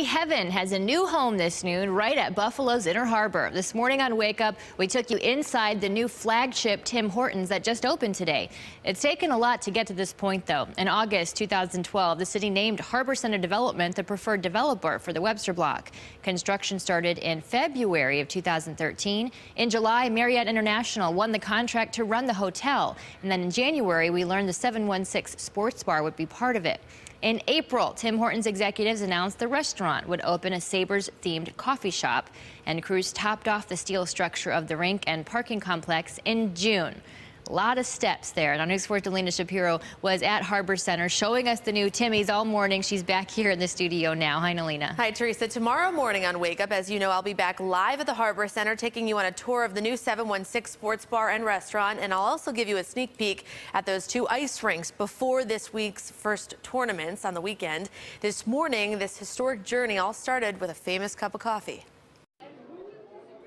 Heaven has a new home this noon right at Buffalo's Inner Harbor. This morning on Wake Up, we took you inside the new flagship Tim Hortons that just opened today. It's taken a lot to get to this point, though. In August 2012, the city named HARBORcenter Development the preferred developer for the Webster block. Construction started in February of 2013. In July, Marriott International won the contract to run the hotel. And then in January, we learned the 716 Sports Bar would be part of it. In April, Tim Hortons executives announced the restaurant would open a Sabres-themed coffee shop, and crews topped off the steel structure of the rink and parking complex in June. A lot of steps there. And our News 4's Nalina Shapiro was at HARBORcenter showing us the new Timmy's all morning. She's back here in the studio now. Hi, Nalina. Hi, Teresa. Tomorrow morning on Wake Up, as you know, I'll be back live at the HARBORcenter taking you on a tour of the new 716 Sports Bar and Restaurant. And I'll also give you a sneak peek at those two ice rinks before this week's first tournaments on the weekend. This morning, this historic journey all started with a famous cup of coffee.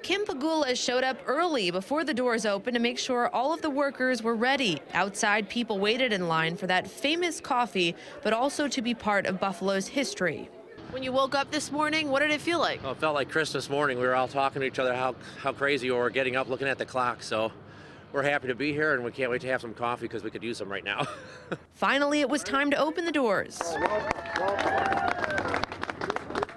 Kim Pegula showed up early before the doors opened to make sure all of the workers were ready. Outside, people waited in line for that famous coffee, but also to be part of Buffalo's history. When you woke up this morning, what did it feel like? Well, it felt like Christmas morning. We were all talking to each other how crazy we were, getting up, looking at the clock. So we're happy to be here, and we can't wait to have some coffee because we could use some right now. Finally, it was time to open the doors.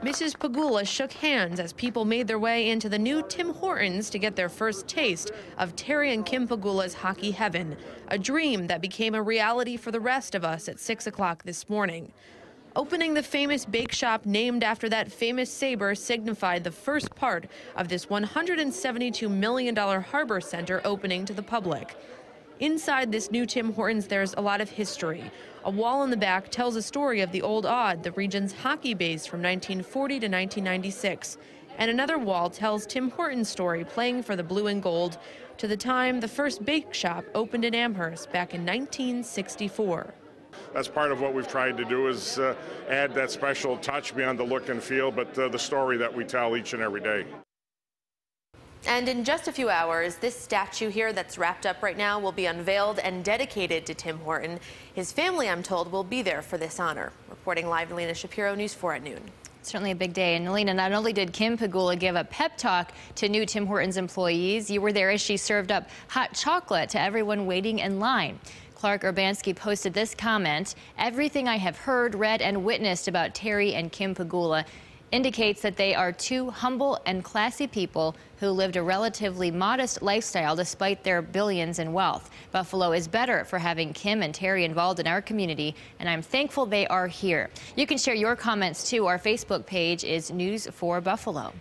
Mrs. Pegula shook hands as people made their way into the new Tim Hortons to get their first taste of Terry and Kim Pegula's hockey heaven, a dream that became a reality for the rest of us at 6 o'clock this morning. Opening the famous bake shop named after that famous saber signified the first part of this $172 million HARBORcenter opening to the public. Inside this new Tim Hortons, there's a lot of history. A wall in the back tells a story of the old Odd, the region's hockey base from 1940 to 1996. And another wall tells Tim Hortons' story, playing for the blue and gold, to the time the first bake shop opened in Amherst back in 1964. That's part of what we've tried to do, is add that special touch beyond the look and feel, but the story that we tell each and every day. And in just a few hours, this statue here that's wrapped up right now will be unveiled and dedicated to Tim Horton. His family, I'm told, will be there for this honor. Reporting live, Nalina Shapiro, News 4 at noon. Certainly a big day. And Nalina, not only did Kim Pegula give a pep talk to new Tim Hortons employees, you were there as she served up hot chocolate to everyone waiting in line. Clark Urbanski posted this comment: "Everything I have heard, read, and witnessed about Terry and Kim Pegula indicates that they are two humble and classy people who lived a relatively modest lifestyle despite their billions in wealth. Buffalo is better for having Kim and Terry involved in our community, and I'm thankful they are here." You can share your comments too. Our Facebook page is News 4 Buffalo.